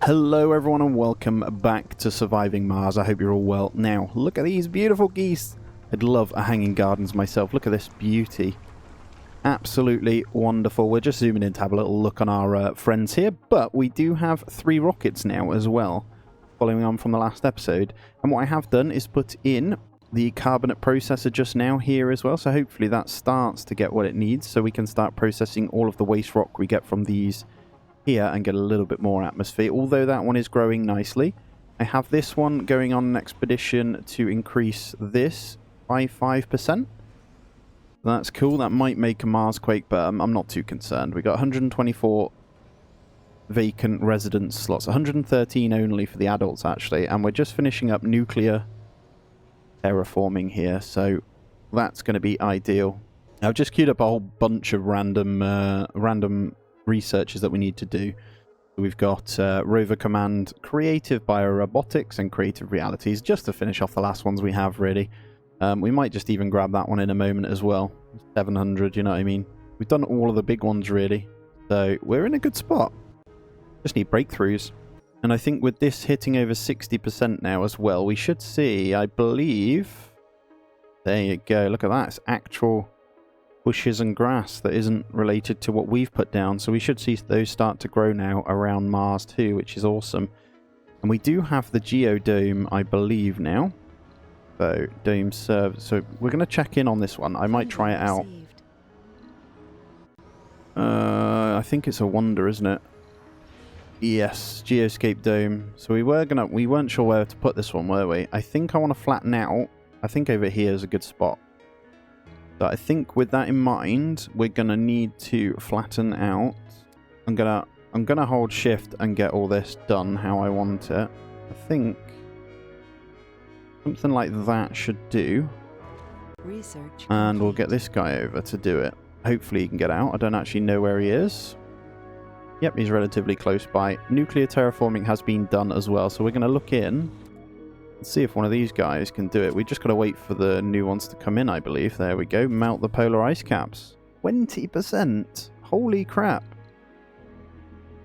Hello everyone and welcome back to Surviving Mars. I hope you're all well. Now, look at these beautiful geese. I'd love a hanging gardens myself. Look at this beauty. Absolutely wonderful. We're just zooming in to have a little look on our friends here, but we do have 3 rockets now as well, following on from the last episode. And what I have done is put in the carbonate processor just now here as well, so hopefully that starts to get what it needs, so we can start processing all of the waste rock we get from these here and get a little bit more atmosphere, although that one is growing nicely. I have this one going on an expedition to increase this by 5%. That's cool. That might make a Marsquake, but I'm not too concerned. We got 124 vacant residence slots, 113 only for the adults actually, and we're just finishing up nuclear terraforming here, so that's going to be ideal. I've just queued up a whole bunch of random researches that we need to do. We've got Rover Command, Creative Biorobotics, and Creative Realities, just to finish off the last ones we have, really. We might just even grab that one in a moment as well. 700, you know what I mean? We've done all of the big ones, really. So we're in a good spot. Just need breakthroughs. And I think with this hitting over 60% now as well, we should see, I believe... There you go, look at that. It's actual bushes and grass that isn't related to what we've put down, so we should see those start to grow now around Mars too, which is awesome. And we do have the geodome, I believe, now. So dome serve. So we're going to check in on this one. I might try it out. I think it's a wonder, isn't it? Yes, geoscape dome. So we weren't sure where to put this one, were we? I think I want to flatten out. I think over here is a good spot. So I think with that in mind, we're gonna need to flatten out. I'm gonna hold shift and get all this done how I want it. I think something like that should do. Research. And we'll get this guy over to do it. Hopefully he can get out. I don't actually know where he is. Yep, he's relatively close by. Nuclear terraforming has been done as well, so we're gonna look in. Let's see if one of these guys can do it. We just got to wait for the new ones to come in, I believe. There we go. Melt the polar ice caps. 20%. Holy crap.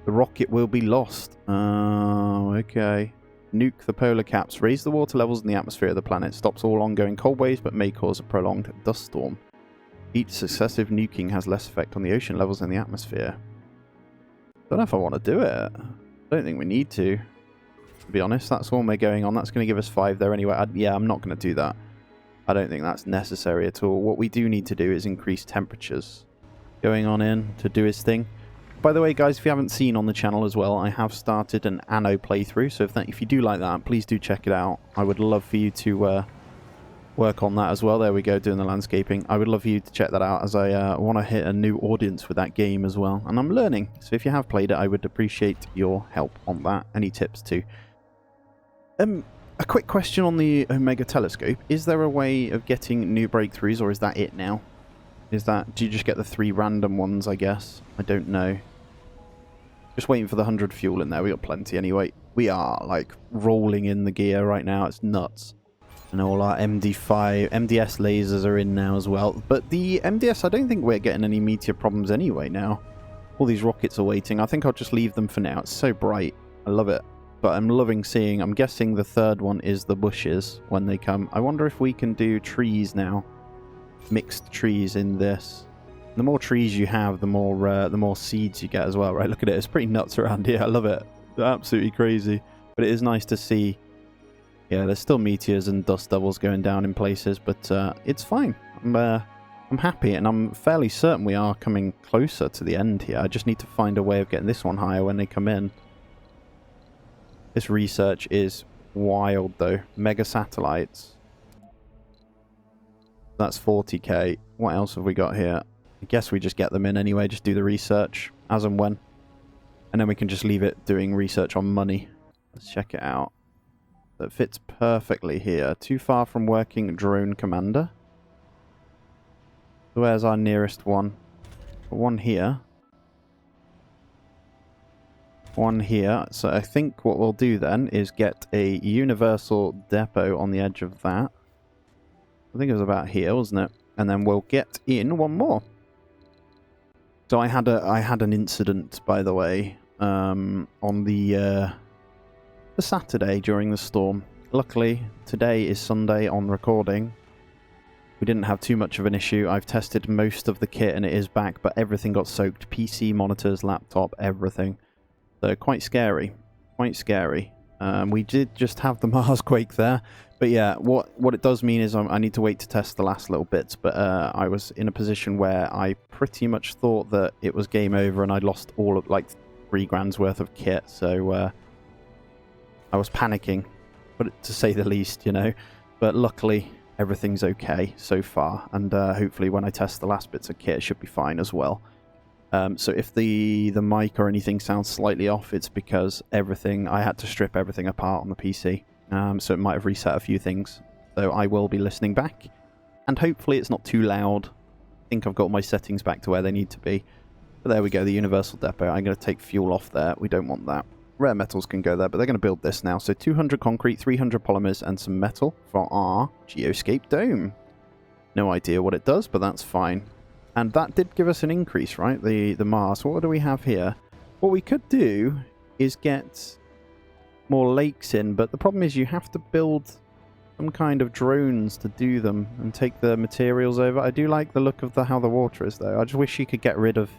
The rocket will be lost. Oh, okay. Nuke the polar caps. Raise the water levels in the atmosphere of the planet. Stops all ongoing cold waves, but may cause a prolonged dust storm. Each successive nuking has less effect on the ocean levels in the atmosphere. Don't know if I want to do it. I don't think we need to be honest. That's all we're going on. That's going to give us 5 there anyway. Yeah, I'm not going to do that. I don't think that's necessary at all. What we do need to do is increase temperatures. Going on in to do his thing. By the way, guys, if you haven't seen on the channel as well, I have started an Anno playthrough, so if you do like that, please do check it out. I would love for you to work on that as well. There we go, doing the landscaping. I would love for you to check that out, as I want to hit a new audience with that game as well. And I'm learning, so if you have played it, I would appreciate your help on that. Any tips too. A quick question on the Omega telescope. Is there a way of getting new breakthroughs, or is that it now? Do you just get the 3 random ones, I guess? I don't know. Just waiting for the 100 fuel in there. We got plenty anyway. We are, like, rolling in the gear right now. It's nuts. And all our MD5, MDS lasers are in now as well. But the MDS, I don't think we're getting any meteor problems anyway now. All these rockets are waiting. I think I'll just leave them for now. It's so bright. I love it. But I'm loving seeing, I'm guessing the 3rd one is the bushes when they come. I wonder if we can do trees now. Mixed trees in this. The more trees you have, the more seeds you get as well, right? Look at it. It's pretty nuts around here. I love it. Absolutely crazy. But it is nice to see. Yeah, there's still meteors and dust devils going down in places, but it's fine. I'm happy, and I'm fairly certain we are coming closer to the end here. I just need to find a way of getting this one higher when they come in. This research is wild, though. Mega satellites. That's 40k. What else have we got here? I guess we just get them in anyway. Just do the research as and when. And then we can just leave it doing research on money. Let's check it out. That fits perfectly here. Too far from working drone commander. So where's our nearest one? One here. One here. So I think what we'll do then is get a universal depot on the edge of that. I think it was about here, wasn't it? And then we'll get in one more. So I had an incident, by the way, on the the Saturday during the storm. Luckily, today is Sunday on recording. We didn't have too much of an issue. I've tested most of the kit and it is back, but everything got soaked. PC, monitors, laptop, everything. So quite scary. Quite scary. We did just have the Mars quake there. But yeah, what it does mean is I need to wait to test the last little bits. But I was in a position where I pretty much thought that it was game over and I'd lost all of like 3 grand's worth of kit. So I was panicking, but to say the least, you know. But luckily, everything's okay so far. And hopefully when I test the last bits of kit, it should be fine as well. So if the mic or anything sounds slightly off, it's because I had to strip everything apart on the PC. So it might have reset a few things. So I will be listening back. And hopefully it's not too loud. I think I've got my settings back to where they need to be. But there we go, the universal depot. I'm going to take fuel off there. We don't want that. Rare metals can go there, but they're going to build this now. So 200 concrete, 300 polymers, and some metal for our geoscape dome. No idea what it does, but that's fine. And that did give us an increase, right? The Mars. What do we have here? What we could do is get more lakes in, but the problem is you have to build some kind of drones to do them and take the materials over. I do like the look of how the water is, though. I just wish you could get rid of...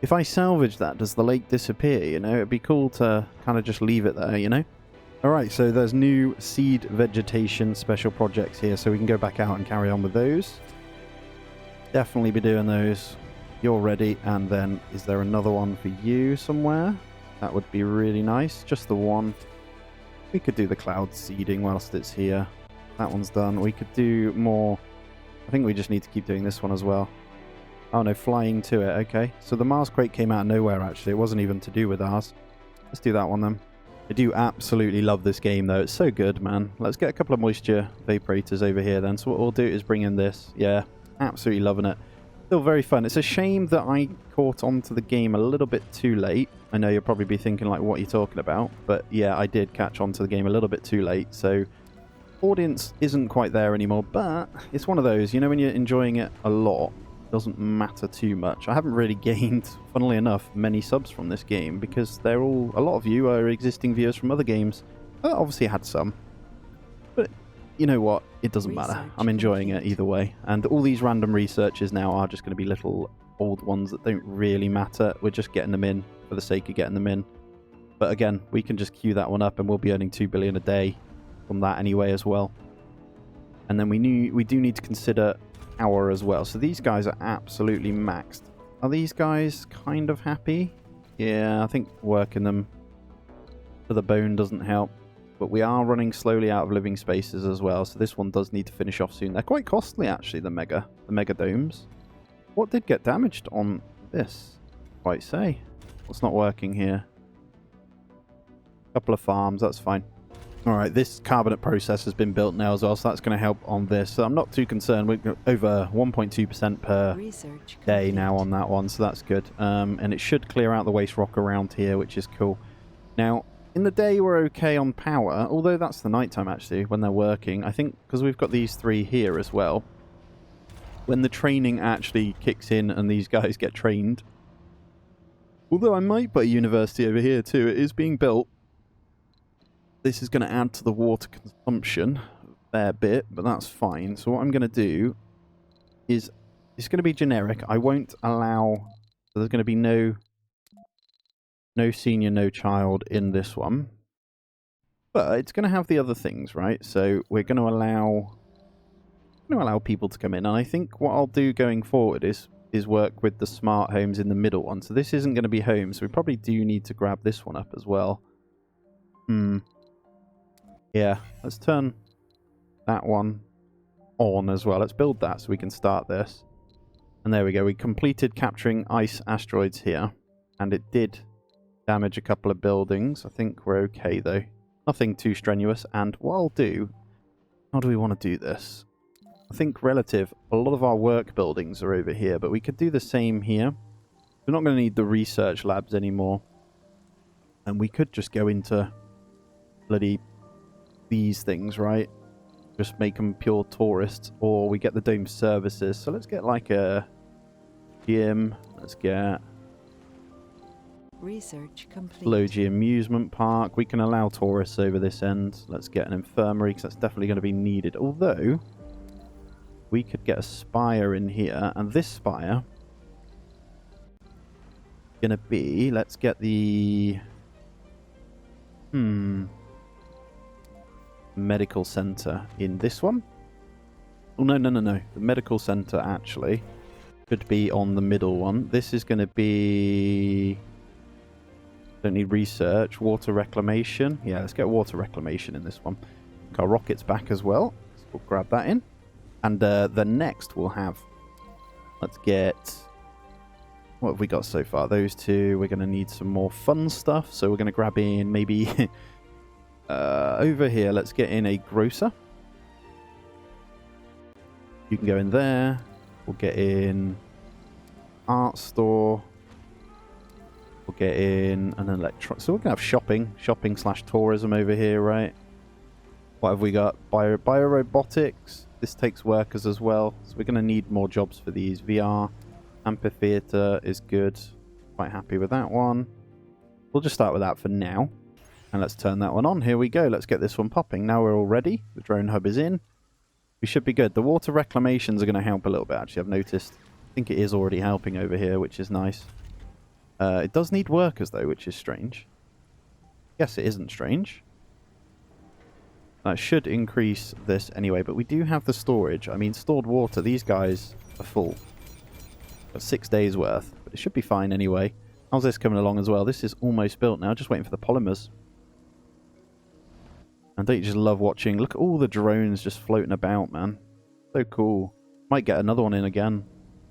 If I salvage that, does the lake disappear, you know? It'd be cool to kind of just leave it there, you know? Alright, so there's new seed vegetation special projects here, so we can go back out and carry on with those. Definitely be doing those. You're ready, and then is there another one for you somewhere? That would be really nice. Just the one. We could do the cloud seeding whilst it's here. That one's done. We could do more. I think we just need to keep doing this one as well. Oh no, flying to it. Okay. So the Mars quake came out of nowhere, actually. It wasn't even to do with ours. Let's do that one then. I do absolutely love this game, though. It's so good, man. Let's get a couple of moisture vaporators over here then. So what we'll do is bring in this. Yeah, absolutely loving it. Still very fun. It's a shame that I caught onto the game a little bit too late. I know you'll probably be thinking, like, what are you talking about? But yeah, I did catch onto the game a little bit too late. So audience isn't quite there anymore. But it's one of those, you know, when you're enjoying it a lot, doesn't matter too much. I haven't really gained, funnily enough, many subs from this game because a lot of you are existing viewers from other games. Obviously I had some, but you know what, it doesn't matter. I'm enjoying it either way, and all these random researches now are just going to be little old ones that don't really matter. We're just getting them in for the sake of getting them in, but again, we can just queue that one up and we'll be earning 2 billion a day from that anyway as well. And then we do need to consider power as well. So these guys are absolutely maxed. Are these guys kind of happy? Yeah, I think working them to the bone doesn't help. But we are running slowly out of living spaces as well. So this one does need to finish off soon. They're quite costly, actually, the mega domes. What did get damaged on this? Quite say. What's not working here? Couple of farms, that's fine. Alright, this carbonate process has been built now as well, so that's going to help on this. So I'm not too concerned. We're over 1.2% per day now on that one, so that's good. And it should clear out the waste rock around here, which is cool. Now, in the day we're okay on power, although that's the nighttime actually, when they're working. I think because we've got these 3 here as well. When the training actually kicks in and these guys get trained. Although I might put a university over here too, it is being built. This is going to add to the water consumption a fair bit, but that's fine. So what I'm going to do is, it's going to be generic. I won't allow, so there's going to be no senior, no child in this one. But it's going to have the other things, right? So we're going to allow people to come in. And I think what I'll do going forward is work with the smart homes in the middle one. So this isn't going to be home, so we probably do need to grab this one up as well. Yeah, let's turn that one on as well. Let's build that so we can start this. And there we go. We completed capturing ice asteroids here. And it did damage a couple of buildings. I think we're okay, though. Nothing too strenuous. And what I'll do... How do we want to do this? I think relative... A lot of our work buildings are over here. But we could do the same here. We're not going to need the research labs anymore. And we could just go into bloody... these things, right? Just make them pure tourists, or we get the dome services. So let's get like a gym. Let's get Research complete. Logie Amusement Park. We can allow tourists over this end. Let's get an infirmary because that's definitely going to be needed. Although, we could get a spire in here. And this spire is going to be... Let's get the... medical center in this one. Oh, no. The medical center actually could be on the middle one. This is going to be... Don't need research. Water reclamation. Yeah, let's get water reclamation in this one. Our rockets back as well. So we'll grab that in. And the next we'll have... Let's get... What have we got so far? Those two. We're going to need some more fun stuff. So we're going to grab in maybe... over here, let's get in a grocer. You can go in there. We'll get in... Art store. We'll get in an electron. So we're going to have shopping slash tourism over here, right? What have we got? Biorobotics. This takes workers as well. So we're going to need more jobs for these. VR. Amphitheater is good. Quite happy with that one. We'll just start with that for now. And let's turn that one on. Here we go. Let's get this one popping. Now we're all ready. The drone hub is in. We should be good. The water reclamations are going to help a little bit, actually. I've noticed. I think it is already helping over here, which is nice. It does need workers, though, which is strange. Yes, it isn't strange. That should increase this anyway, but we do have the storage. I mean, stored water, these guys are full. Got 6 days worth, but it should be fine anyway. How's this coming along as well? This is almost built now, just waiting for the polymers. And don't you just love watching? Look at all the drones just floating about, man. So cool. Might get another one in again.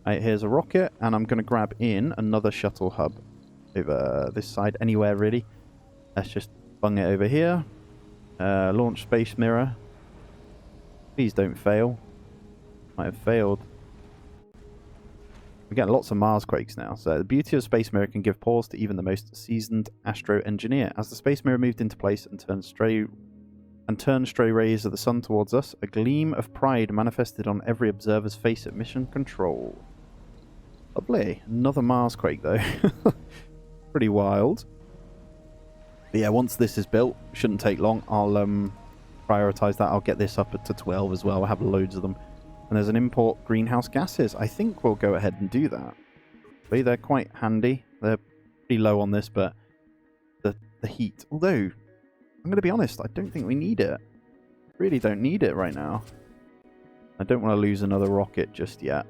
Right, here's a rocket, and I'm going to grab in another shuttle hub over this side, anywhere really. Let's just bung it over here. Launch space mirror. Please don't fail. Might have failed. We're getting lots of Mars quakes now. So the beauty of space mirror can give pause to even the most seasoned astro engineer. As the space mirror moved into place and turned stray rays of the sun towards us, a gleam of pride manifested on every observer's face at mission control. Lovely. Another Mars quake, though. Pretty wild. But yeah, once this is built, shouldn't take long. I'll prioritize that. I'll get this up to 12 as well. I have loads of them. And there's an import greenhouse gases. I think we'll go ahead and do that. They're quite handy. They're pretty low on this, but the heat. Although, I'm going to be honest, I don't think we need it. Really don't need it right now. I don't want to lose another rocket just yet.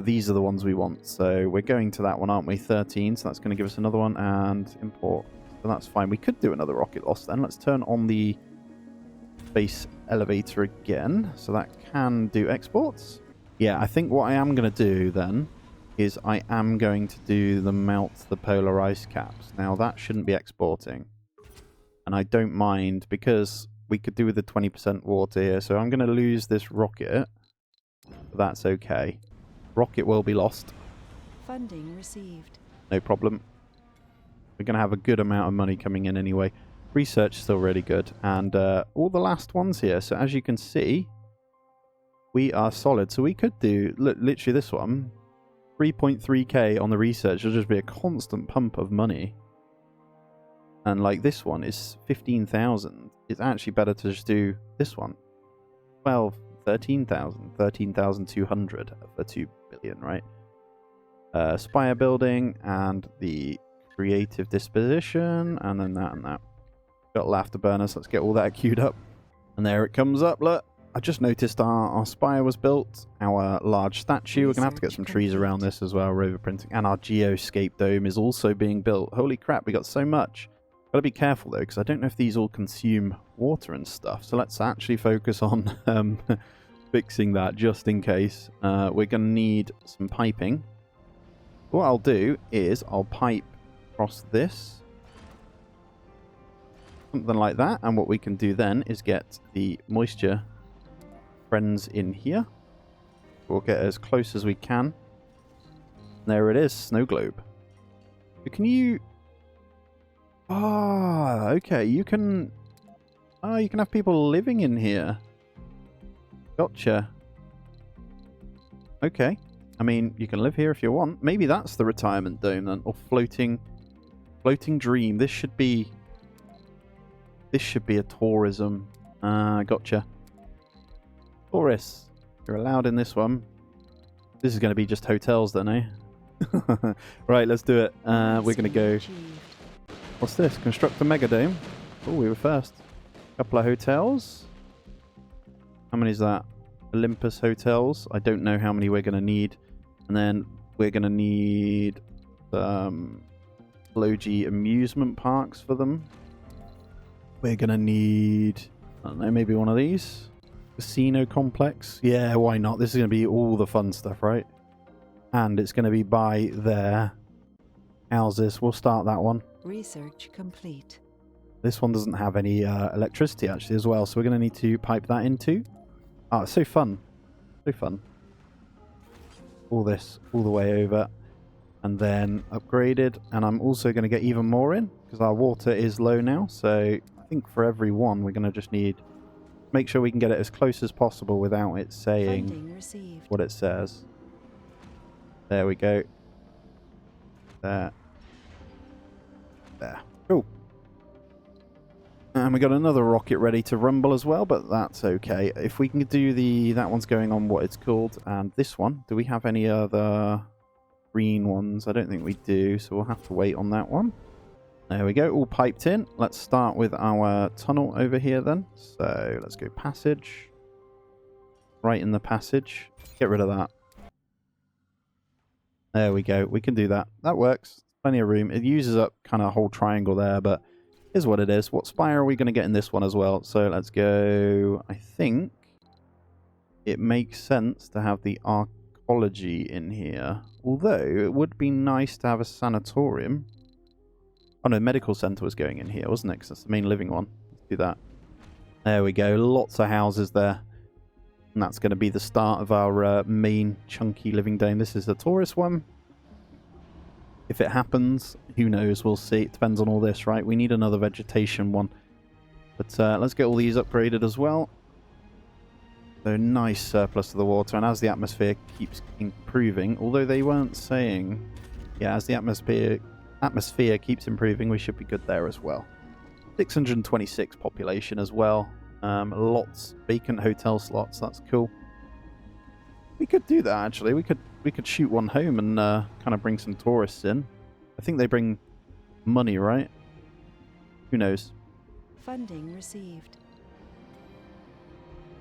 These are the ones we want. So we're going to that one, aren't we? 13. So that's going to give us another one. And import. So that's fine. We could do another rocket loss then. Let's turn on the space elevator again. So that can do exports. Yeah, I think what I am going to do then is I am going to do the melt the polar ice caps. Now that shouldn't be exporting. And I don't mind because we could do with the 20% water here. So I'm going to lose this rocket. But that's okay. Rocket will be lost. Funding received. No problem. We're going to have a good amount of money coming in anyway. Research is still really good. And all the last ones here. So as you can see, we are solid. So we could do, literally this one, 3.3k on the research. It'll just be a constant pump of money. And like this one is 15,000. It's actually better to just do this one. 13,200 for 2 billion, right? Spire building and the creative disposition, and then that and that. Got laughter burners. Let's get all that queued up. And there it comes up. Look, I just noticed our spire was built. Our large statue. We're going to have to get some trees around this as well. Rover printing. And our geoscape dome is also being built. Holy crap, we got so much. Got to be careful though, because I don't know if these all consume water and stuff. So let's actually focus on fixing that just in case. We're going to need some piping. What I'll do is I'll pipe across this. Something like that. And what we can do then is get the moisture friends in here. We'll get as close as we can. There it is, snow globe. So can you... Ah, okay, you can... Ah, you can have people living in here. Gotcha. Okay. I mean, you can live here if you want. Maybe that's the retirement dome then, or floating Floating Dream. This should be a tourism. Gotcha. Tourists. You're allowed in this one. This is going to be just hotels then, eh? Right, let's do it. We're going to go... What's this? Construct a megadome. Oh, we were first. Couple of hotels. How many is that? Olympus hotels. I don't know how many we're going to need. And then we're going to need Logi amusement parks for them. We're going to need, I don't know, maybe one of these. Casino complex. Yeah, why not? This is going to be all the fun stuff, right? And it's going to be by their houses. We'll start that one. Research complete. This one doesn't have any electricity actually as well, so we're going to need to pipe that in too. Oh, it's so fun. So fun. All this all the way over. And then upgraded. And I'm also going to get even more in because our water is low now. So I think for every one we're going to just need... Make sure we can get it as close as possible without it saying what it says. There we go. There. There. Cool. And we got another rocket ready to rumble as well, but that's okay. If we can do that one's going on what it's called, and this one, do we have any other green ones? I don't think we do, so we'll have to wait on that one. There we go, all piped in. Let's start with our tunnel over here then. So let's go passage. Right in the passage. Get rid of that. There we go. We can do that. That works. Plenty of room. It uses up kind of a whole triangle there, but here's what it is. What spire are we going to get in this one as well? So let's go... I think it makes sense to have the archaeology in here. Although it would be nice to have a sanatorium. Oh no, medical centre was going in here, wasn't it? Because that's the main living one. Let's do that. There we go. Lots of houses there. And that's going to be the start of our main chunky living dome. This is the tourist one. If it happens, who knows? We'll see. It depends on all this, right? We need another vegetation one. But let's get all these upgraded as well. So nice surplus to the water. And as the atmosphere keeps improving, although they weren't saying... Yeah, as the atmosphere keeps improving, we should be good there as well. 626 population as well. Lots vacant hotel slots. That's cool. We could do that actually. We could shoot one home and kind of bring some tourists in. I think they bring money, right? Who knows? Funding received.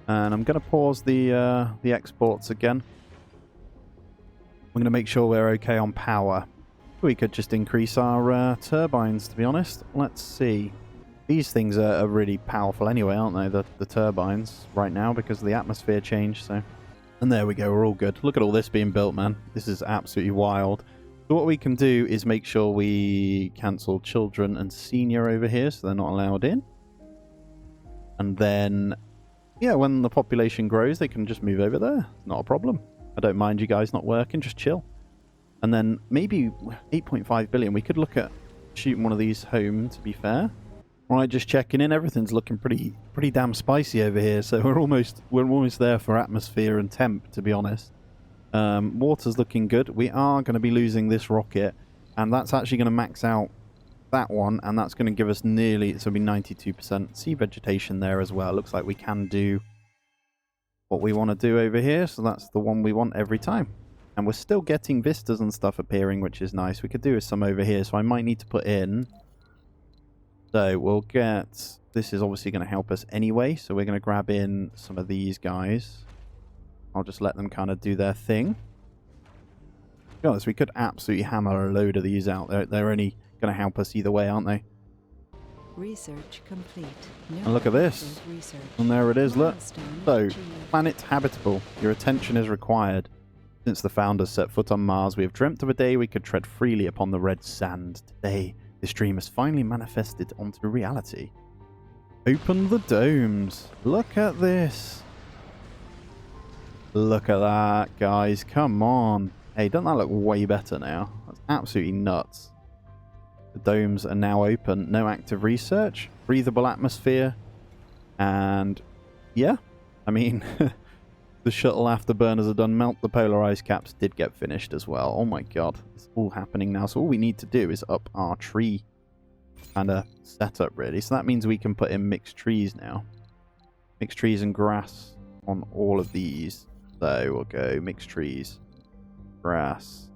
And I'm going to pause the exports again. I'm going to make sure we're okay on power. We could just increase our turbines, to be honest. Let's see. These things are really powerful anyway, aren't they? The turbines right now because of the atmosphere change. So, and there we go. We're all good. Look at all this being built, man. This is absolutely wild. So what we can do is make sure we cancel children and senior over here so they're not allowed in. And then, yeah, when the population grows, they can just move over there. Not a problem. I don't mind you guys not working. Just chill. And then maybe 8.5 billion. We could look at shooting one of these home, to be fair. Right, just checking in. Everything's looking pretty damn spicy over here. So we're almost there for atmosphere and temp, to be honest. Water's looking good. We are going to be losing this rocket, and that's actually going to max out that one, and that's going to give us nearly, so it'll be 92% sea vegetation there as well. Looks like we can do what we want to do over here, so that's the one we want every time. And we're still getting vistas and stuff appearing, which is nice. We could do with some over here, so I might need to put in... So we'll get... This is obviously going to help us anyway, so we're going to grab in some of these guys. I'll just let them kind of do their thing. To be honest, we could absolutely hammer a load of these out. They're only going to help us either way, aren't they? Research complete. And look at this. And there it is, look. So, planet habitable. Your attention is required. Since the founders set foot on Mars, we have dreamt of a day we could tread freely upon the red sand. Today, this dream has finally manifested onto reality. Open the domes. Look at this. Look at that, guys. Come on. Hey, doesn't that look way better now? That's absolutely nuts. The domes are now open. No active research. Breathable atmosphere. And, yeah. I mean, the shuttle afterburners are done. Melt the polar ice caps did get finished as well. Oh my god. It's all happening now. So all we need to do is up our tree kind of setup, really. So that means we can put in mixed trees now. Mixed trees and grass on all of these. So we'll go mixed trees, grass,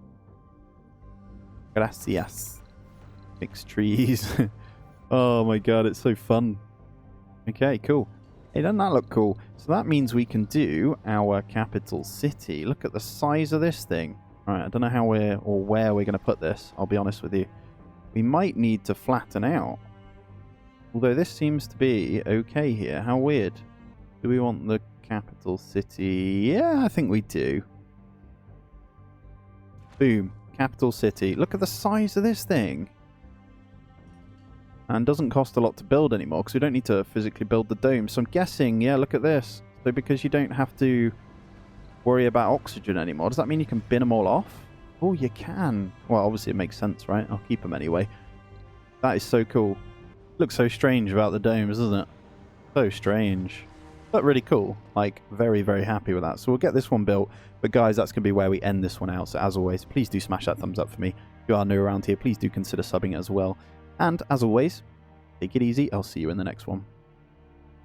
gracias, mixed trees. Oh my god, it's so fun. Okay, cool. Hey, doesn't that look cool? So that means we can do our capital city. Look at the size of this thing. Alright, I don't know how we're, or where we're going to put this, I'll be honest with you. We might need to flatten out. Although this seems to be okay here. How weird. Do we want the capital city? Yeah, I think we do. Boom. Capital city. Look at the size of this thing. And doesn't cost a lot to build anymore because we don't need to physically build the dome. So I'm guessing, yeah, look at this. So because you don't have to worry about oxygen anymore, does that mean you can bin them all off? Oh, you can. Well, obviously it makes sense, right? I'll keep them anyway. That is so cool. Looks so strange about the domes, doesn't it? So strange. But really cool. Like, very, very happy with that. So we'll get this one built. But guys, that's going to be where we end this one out. So as always, please do smash that thumbs up for me. If you are new around here, please do consider subbing it as well. And as always, take it easy. I'll see you in the next one.